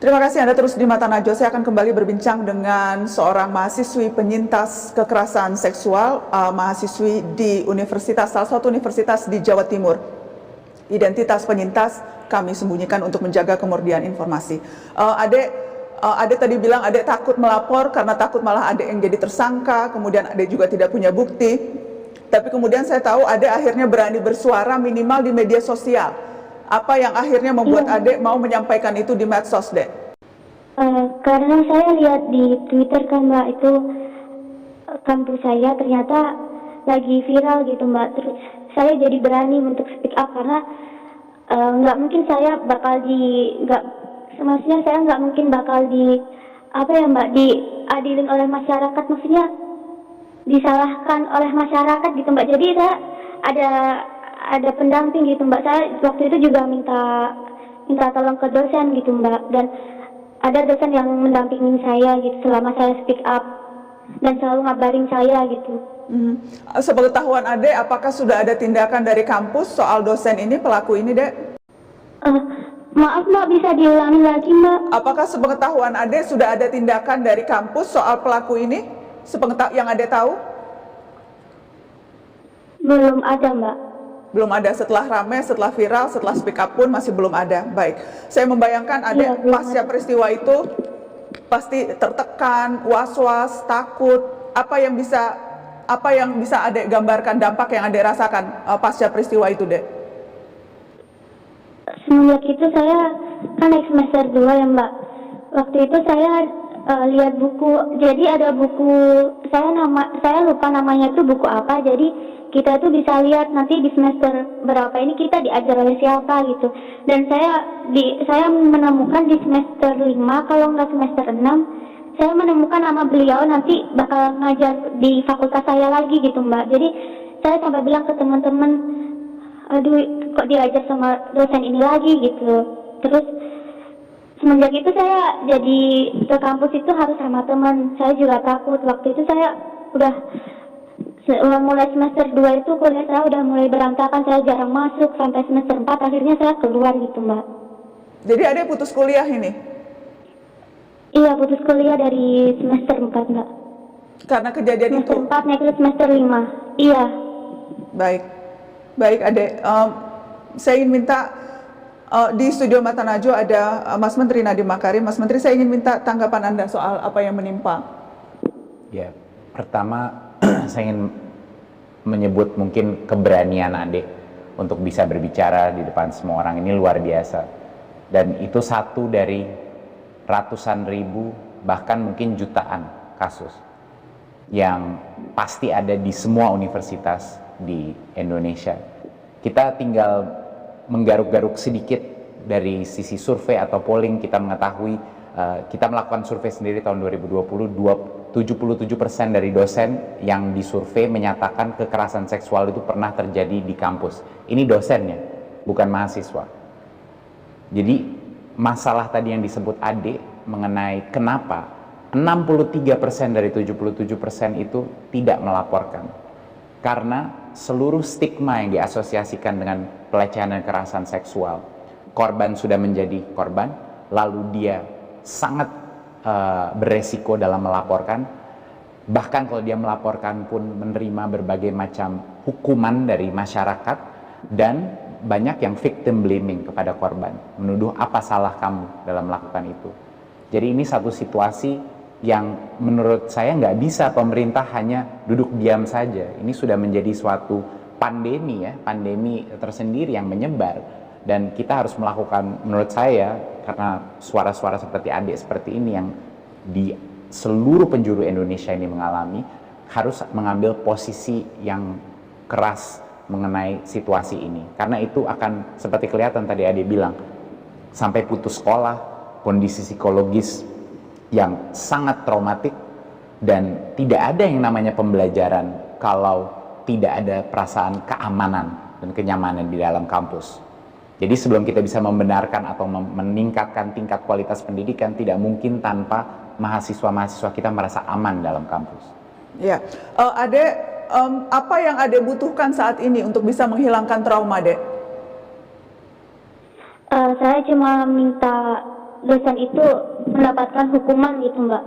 Terima kasih Anda terus di Mata Najwa. Saya akan kembali berbincang dengan seorang mahasiswi penyintas kekerasan seksual, mahasiswi di universitas, salah satu universitas di Jawa Timur. Identitas penyintas kami sembunyikan untuk menjaga kemurnian informasi. Adek tadi bilang adek takut melapor karena takut malah adek yang jadi tersangka, kemudian adek juga tidak punya bukti. Tapi kemudian saya tahu adek akhirnya berani bersuara minimal di media sosial. Apa yang akhirnya membuat adek mau menyampaikan itu di medsos, Dek? Karena saya lihat di Twitter kan Mbak, itu kampus saya ternyata lagi viral gitu Mbak. Terus saya jadi berani untuk speak up karena nggak mungkin saya bakal maksudnya saya nggak mungkin bakal diadilin oleh masyarakat, maksudnya disalahkan oleh masyarakat gitu Mbak. Jadi saya ada pendamping gitu Mbak. Saya waktu itu juga minta tolong ke dosen gitu Mbak, dan ada dosen yang mendampingi saya gitu selama saya speak up dan selalu ngabarin saya gitu. Sepengetahuan adek, apakah sudah ada tindakan dari kampus soal dosen ini, pelaku ini, Dek? Maaf Mbak, bisa diulangi lagi Mbak? Apakah sepengetahuan adek sudah ada tindakan dari kampus soal pelaku ini? Yang adek tahu? Belum ada Mbak. Belum ada, setelah ramai, setelah viral, setelah speak up pun masih belum ada. Baik, saya membayangkan adek pasca peristiwa itu pasti tertekan, was-was, takut. Apa yang bisa adek gambarkan dampak yang adek rasakan pasca peristiwa itu, Dek? Semenjak itu saya kan naik semester 2 ya Mbak. Waktu itu saya lihat buku, jadi ada buku, saya lupa namanya itu buku apa, jadi kita tuh bisa lihat nanti di semester berapa ini kita diajar oleh siapa gitu. Dan saya menemukan di semester 5, kalau nggak semester 6, saya menemukan nama beliau nanti bakal ngajar di fakultas saya lagi gitu Mbak. Jadi saya sampai bilang ke teman-teman, aduh kok diajar sama dosen ini lagi gitu. Terus semenjak itu saya jadi ke kampus itu harus sama teman. Saya juga takut. Waktu itu saya udah mulai semester 2 itu kuliah saya udah mulai berantakan. Saya jarang masuk sampai semester 4 akhirnya saya keluar gitu Mbak. Jadi adek putus kuliah ini? Iya, putus kuliah dari semester 4 Mbak. Karena kejadian semester itu? Semester 4 naik ke semester 5. Iya. Baik adek. Saya ingin minta di studio Mata Najwa ada Mas Menteri Nadiem Makarim. Mas Menteri, saya ingin minta tanggapan Anda soal apa yang menimpa. Ya, pertama saya ingin menyebut mungkin keberanian adek untuk bisa berbicara di depan semua orang ini luar biasa. Dan itu satu dari ratusan ribu, bahkan mungkin jutaan kasus yang pasti ada di semua universitas di Indonesia. Kita tinggal menggaruk-garuk sedikit dari sisi survei atau polling. Kita mengetahui, kita melakukan survei sendiri tahun 2020, 77% dari dosen yang disurvei menyatakan kekerasan seksual itu pernah terjadi di kampus. Ini dosennya, bukan mahasiswa. Jadi masalah tadi yang disebut adek mengenai kenapa 63% dari 77% itu tidak melaporkan. Karena seluruh stigma yang diasosiasikan dengan pelecehan dan kekerasan seksual, korban sudah menjadi korban, lalu dia sangat beresiko dalam melaporkan. Bahkan kalau dia melaporkan pun menerima berbagai macam hukuman dari masyarakat, dan banyak yang victim blaming kepada korban, menuduh apa salah kamu dalam melakukan itu. Jadi ini satu situasi yang menurut saya nggak bisa pemerintah hanya duduk diam saja. Ini sudah menjadi suatu pandemi ya, pandemi tersendiri yang menyebar, dan kita harus melakukan, menurut saya, karena suara-suara seperti adek seperti ini yang di seluruh penjuru Indonesia ini mengalami, harus mengambil posisi yang keras mengenai situasi ini. Karena itu akan seperti kelihatan tadi adek bilang, sampai putus sekolah, kondisi psikologis yang sangat traumatik, dan tidak ada yang namanya pembelajaran kalau tidak ada perasaan keamanan dan kenyamanan di dalam kampus. Jadi sebelum kita bisa membenarkan atau meningkatkan tingkat kualitas pendidikan, tidak mungkin tanpa mahasiswa-mahasiswa kita merasa aman dalam kampus. Ya, adek, apa yang adek butuhkan saat ini untuk bisa menghilangkan trauma, Dek? Saya cuma minta dosen itu mendapatkan hukuman gitu Mbak.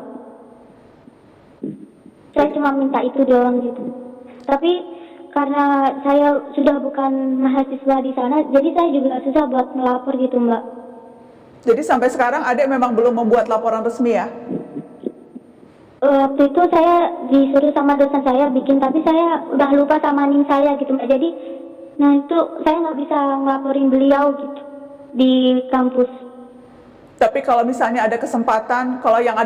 Saya cuma minta itu doang gitu. Tapi karena saya sudah bukan mahasiswa di sana, jadi saya juga susah buat melapor gitu Mbak. Jadi sampai sekarang Adek memang belum membuat laporan resmi ya? Waktu itu saya disuruh sama dosen saya bikin, tapi saya udah lupa sama nim saya gitu Mbak. Jadi, nah itu saya nggak bisa ngelaporin beliau gitu di kampus. Tapi kalau misalnya ada kesempatan, kalau yang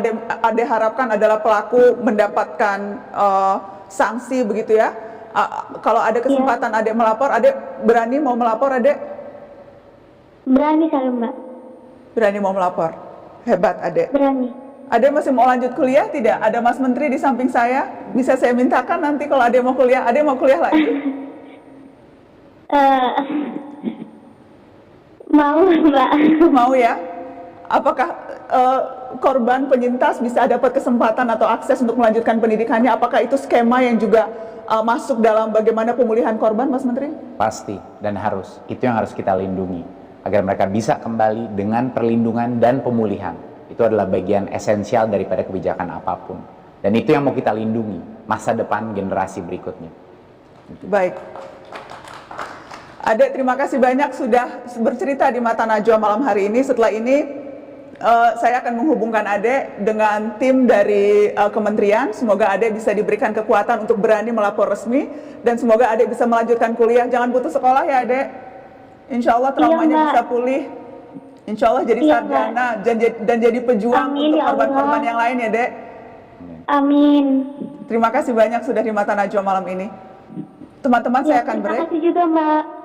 Adek harapkan adalah pelaku mendapatkan sanksi begitu ya? Kalau ada kesempatan Adek melapor, Adek berani mau melapor Adek? Berani saya Mbak. Berani mau melapor? Hebat Adek. Berani. Adek masih mau lanjut kuliah tidak? Ada Mas Menteri di samping saya, bisa saya mintakan nanti kalau Adek mau kuliah. Adek mau kuliah lagi? Mau Mbak. Mau ya? Apakah korban penyintas bisa dapat kesempatan atau akses untuk melanjutkan pendidikannya? Apakah itu skema yang juga masuk dalam bagaimana pemulihan korban, Mas Menteri? Pasti dan harus. Itu yang harus kita lindungi agar mereka bisa kembali dengan perlindungan dan pemulihan. Itu adalah bagian esensial daripada kebijakan apapun. Dan itu yang mau kita lindungi masa depan generasi berikutnya. Baik. Adek, terima kasih banyak sudah bercerita di Mata Najwa malam hari ini. Setelah ini saya akan menghubungkan Adek dengan tim dari kementerian. Semoga Adek bisa diberikan kekuatan untuk berani melapor resmi. Dan semoga Adek bisa melanjutkan kuliah. Jangan putus sekolah ya Adek. Insya Allah traumanya bisa pulih. Insya Allah jadi sarjana dan jadi pejuang untuk korban-korban yang lain ya Dek. Amin. Terima kasih banyak sudah di Mata Najwa malam ini. Teman-teman saya akan break. Terima kasih juga Mbak.